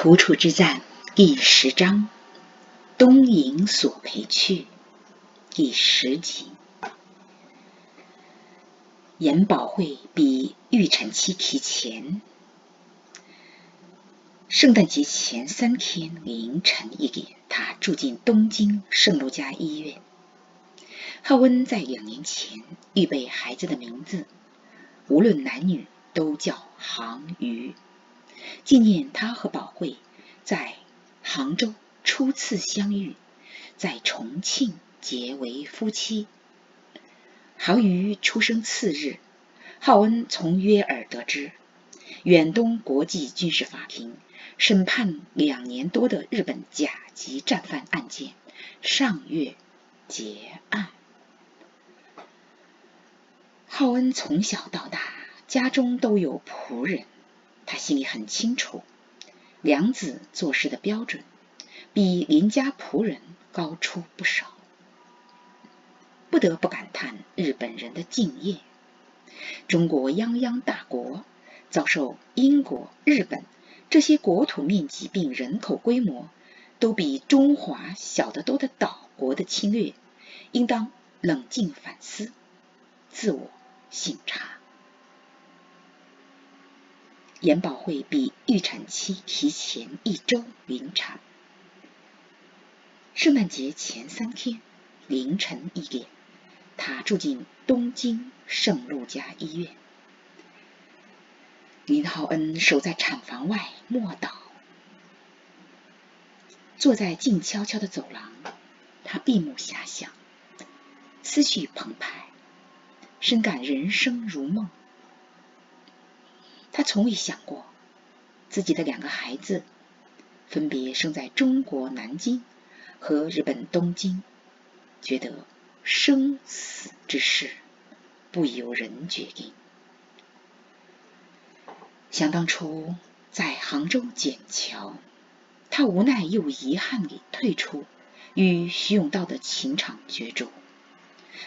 楚楚之战第10章，东瀛所陪去第10集。颜保惠比预产期提前，圣诞节前3天凌晨1点，他住进东京圣路加医院。浩温在2年前预备孩子的名字，无论男女都叫杭瑜，纪念他和保惠在杭州初次相遇，在重庆结为夫妻。杭瑜出生次日，浩温从约尔得知，远东国际军事法庭审判2年多的日本甲级战犯案件上月结案。浩温从小到大家中都有仆人，他心里很清楚，良子做事的标准比邻家仆人高出不少，不得不感叹日本人的敬业。中国泱泱大国遭受英国、日本这些国土面积并人口规模都比中华小得多的岛国的侵略，应当冷静反思，自我省察。颜保惠比预产期提前1周临产。圣诞节前3天凌晨1点，他住进东京圣路加医院。林浩恩守在产房外默祷，坐在静悄悄的走廊，他闭目遐想，思绪澎湃，深感人生如梦。他从未想过自己的2个孩子分别生在中国南京和日本东京，觉得生死之事不由人决定。想当初在杭州笕桥，他无奈又遗憾地退出与徐永道的情场角逐，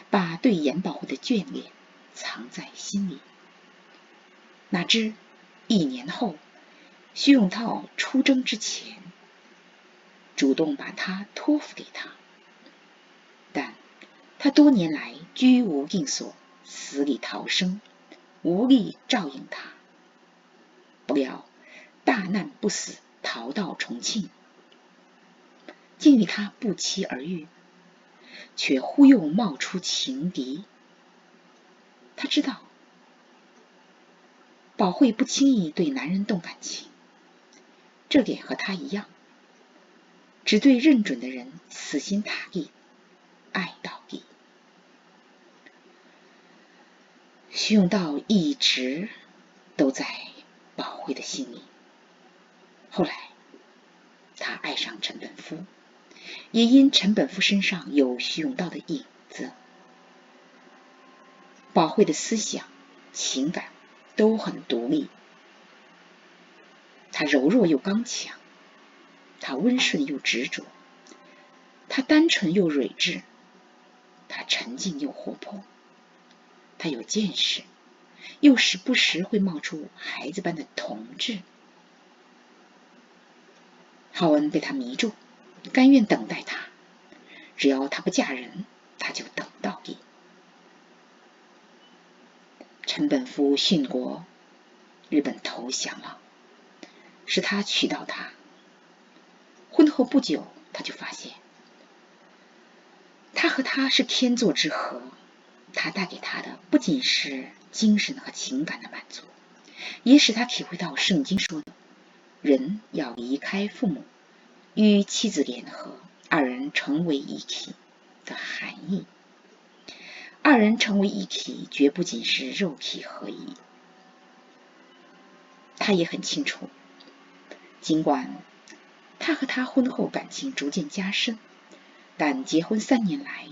把对颜保惠的眷恋藏在心里。哪知1年后，徐永道出征之前主动把他托付给他，但他多年来居无定所，死里逃生，无力照应他。不料大难不死，逃到重庆，竟与他不期而遇，却忽又冒出情敌。他知道保惠不轻易对男人动感情，这点和他一样，只对认准的人死心塌地，爱到底。徐永道一直都在保惠的心里。后来他爱上陈本夫，也因陈本夫身上有徐永道的影子。保惠的思想、情感都很独立，他柔弱又刚强，他温顺又执着，他单纯又睿智，他沉静又活泼，他有见识，又时不时会冒出孩子般的童稚。浩恩被他迷住，甘愿等待他，只要他不嫁人，他就等到底。陈本夫殉国，日本投降了，是他娶到她。婚后不久，他就发现他和她是天作之合，他带给他的不仅是精神和情感的满足，也使他体会到圣经说的人要离开父母，与妻子联合，2人成为一体的含义。2人成为一体，绝不仅是肉体合一。他也很清楚，尽管他和她婚后感情逐渐加深，但结婚3年来，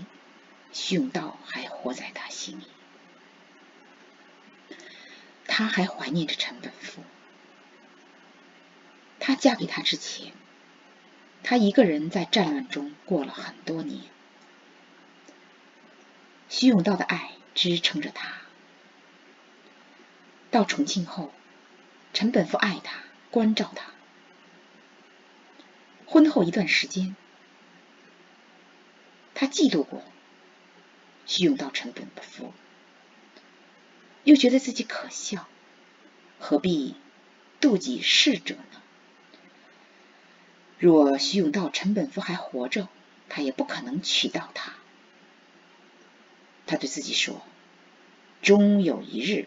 徐永道还活在他心里。他还怀念着陈本夫。她嫁给他之前，他一个人在战乱中过了很多年。徐永道的爱支撑着他。到重庆后，陈本夫爱他，关照他。婚后一段时间，他嫉妒过徐永道成本夫，又觉得自己可笑，何必妒忌逝者呢？若徐永道成本夫还活着，他也不可能娶到她。他对自己说，终有一日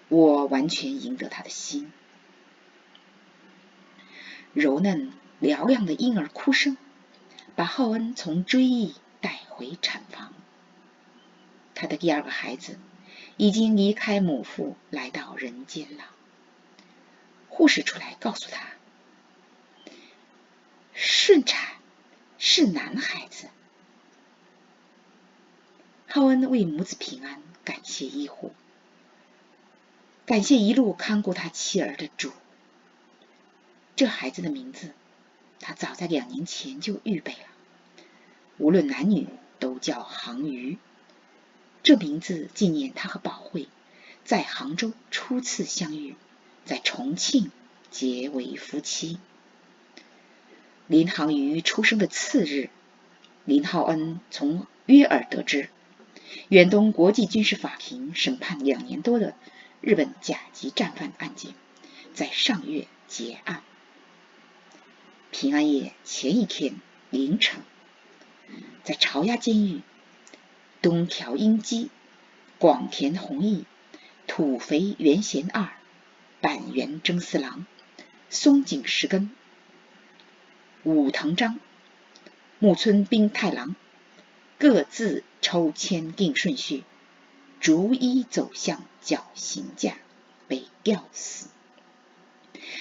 我完全赢得他的心。柔嫩嘹亮的婴儿哭声把浩恩从追忆带回产房。他的第二个孩子已经离开母腹来到人间了。护士出来告诉他，顺产是男孩子。浩恩为母子平安感谢医护，感谢一路看顾他妻儿的主。这孩子的名字他早在2年前就预备了，无论男女都叫杭鱼。这名字纪念他和宝慧在杭州初次相遇，在重庆结为夫妻。林杭鱼出生的次日，林浩恩从约尔得知，远东国际军事法庭审判2年多的日本甲级战犯案件在上月结案。平安夜前一天凌晨，在朝押监狱，东条英机、广田弘毅、土肥原贤二、板垣征四郎、松井石根、武藤章、木村兵太郎各自抽签定顺序，逐一走向绞刑架，被吊死。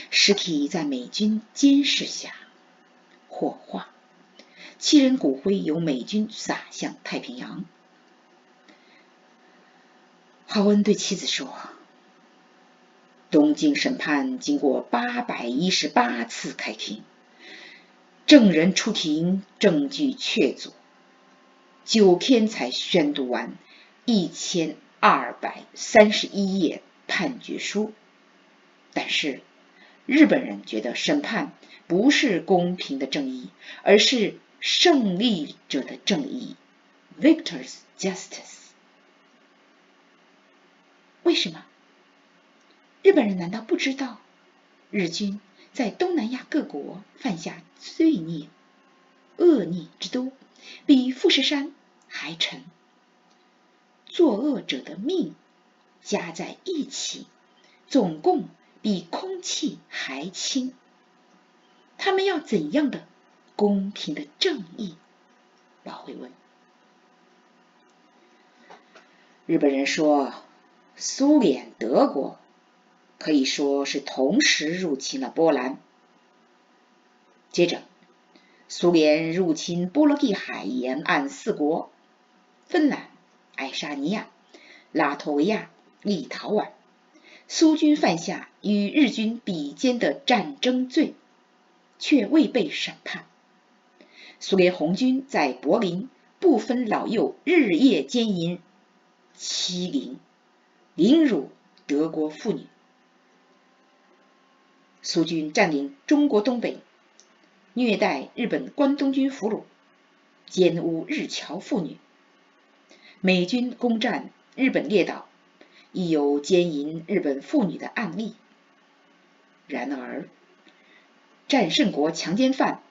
尸体在美军监视下火化，7人骨灰由美军撒向太平洋。浩恩对妻子说，东京审判经过818次开庭，证人出庭，证据确凿，9天才宣读完1231页判决书。但是日本人觉得审判不是公平的正义，而是胜利者的正义 Victor's Justice。 为什么？日本人难道不知道日军在东南亚各国犯下罪孽恶孽之多，比富士山还沉？作恶者的命加在一起，总共比空气还轻。他们要怎样的公平的正义？宝慧问。日本人说，苏联、德国可以说是同时入侵了波兰。接着，苏联入侵波罗的海沿岸4国：芬兰、爱沙尼亚、拉脱维亚、立陶宛。苏军犯下与日军比肩的战争罪，却未被审判。苏联红军在柏林不分老幼，日夜奸淫、欺凌、凌辱德国妇女。苏军占领中国东北，虐待日本关东军俘虏，奸污日侨妇女。美军攻占日本列岛，亦有奸淫日本妇女的案例。然而，战胜国强奸犯、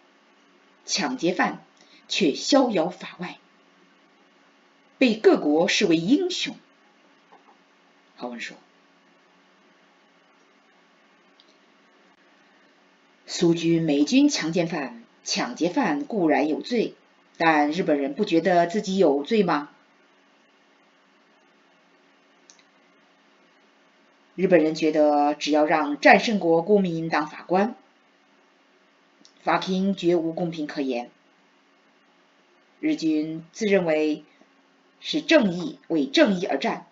抢劫犯却逍遥法外，被各国视为英雄。浩文说，苏军、美军强奸犯、抢劫犯固然有罪，但日本人不觉得自己有罪吗？日本人觉得只要让战胜国公民当法官，法庭绝无公平可言。日军自认为是正义，为正义而战，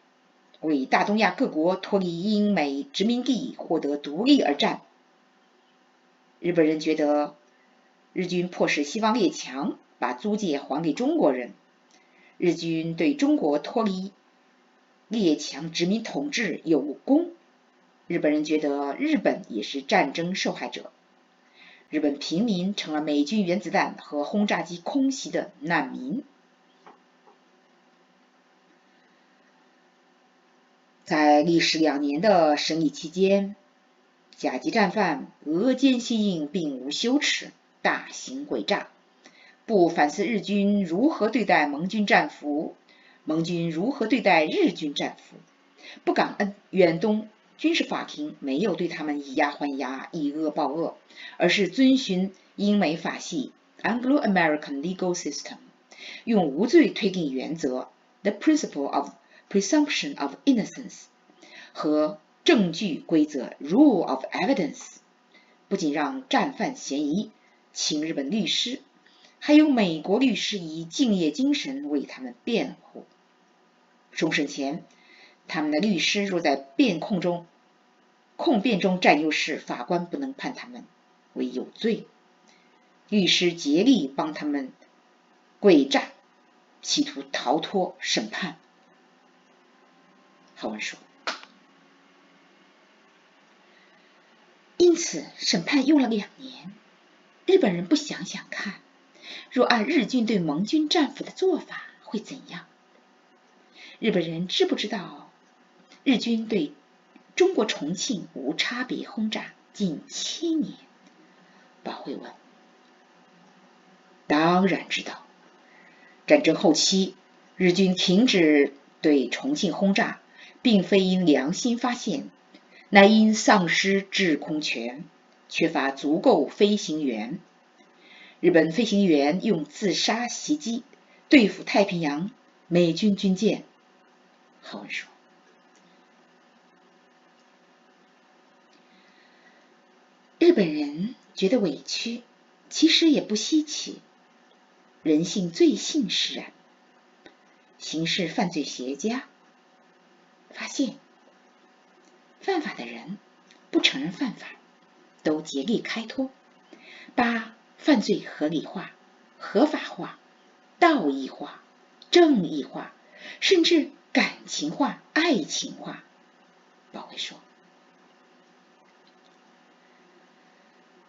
为大东亚各国脱离英美殖民地获得独立而战。日本人觉得日军迫使西方列强把租界还给中国人，日军对中国脱离列强殖民统治有功。日本人觉得日本也是战争受害者。日本平民成了美军原子弹和轰炸机空袭的难民。在历时2年的审理期间，甲级战犯额间吸印并无羞耻，大行诡诈，不反思日军如何对待盟军战俘，盟军如何对待日军战俘，不感恩远东军事法庭没有对他们以牙还牙，以恶报恶，而是遵循英美法系 Anglo-American Legal System， 用无罪推定原则 The Principle of Presumption of Innocence 和证据规则 Rule of Evidence， 不仅让战犯嫌疑请日本律师，还有美国律师以敬业精神为他们辩护。终审前，他们的律师若在控辩中占优势，法官不能判他们为有罪。律师竭力帮他们诡诈，企图逃脱审判。好文说，因此审判用了2年。日本人不想想看，若按日军对盟军战俘的做法会怎样？日本人知不知道日军对中国重庆无差别轰炸近7年？宝会问。当然知道。战争后期，日军停止对重庆轰炸，并非因良心发现，乃因丧失制空权，缺乏足够飞行员。日本飞行员用自杀袭击对付太平洋美军军舰。好文说，日本人觉得委屈，其实也不稀奇，人性罪性使然。刑事犯罪学家发现，犯法的人不承认犯法，都竭力开脱，把犯罪合理化、合法化、道义化、正义化，甚至感情化、爱情化。宝会说，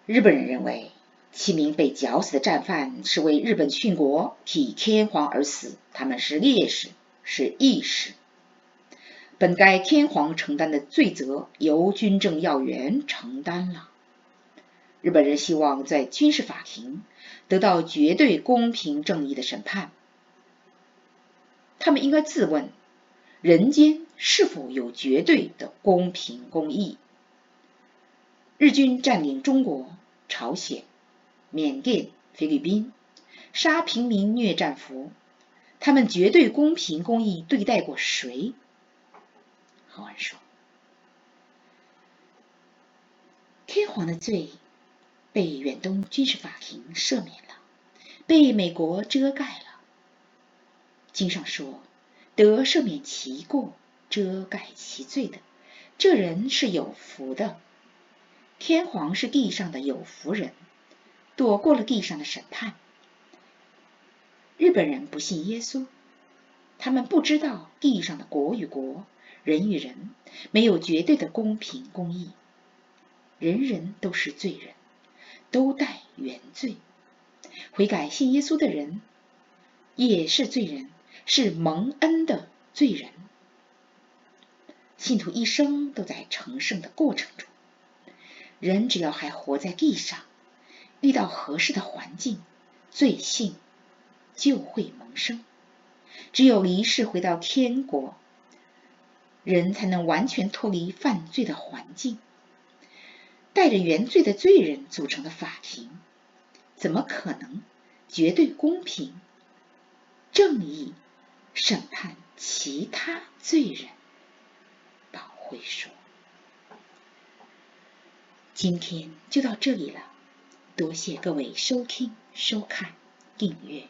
日本人认为7名被绞死的战犯是为日本殉国、替天皇而死，他们是烈士，是义士。本该天皇承担的罪责由军政要员承担了。日本人希望在军事法庭得到绝对公平正义的审判。他们应该自问，人间是否有绝对的公平公义？日军占领中国、朝鲜、缅甸、菲律宾，杀平民、虐战俘，他们绝对公平公义对待过谁？好文说，天皇的罪被远东军事法庭赦免了，被美国遮盖了。经上说，得赦免其过，遮盖其罪的，这人是有福的。天皇是地上的有福人，躲过了地上的审判。日本人不信耶稣，他们不知道地上的国与国、人与人没有绝对的公平公义，人人都是罪人，都带原罪。悔改信耶稣的人也是罪人，是蒙恩的罪人。信徒一生都在成圣的过程中，人只要还活在地上，遇到合适的环境，罪性就会萌生。只有离世回到天国，人才能完全脱离犯罪的环境。带着原罪的罪人组成的法庭，怎么可能绝对公平、正义审判其他罪人？宝会说，今天就到这里了，多谢各位收听、收看、订阅。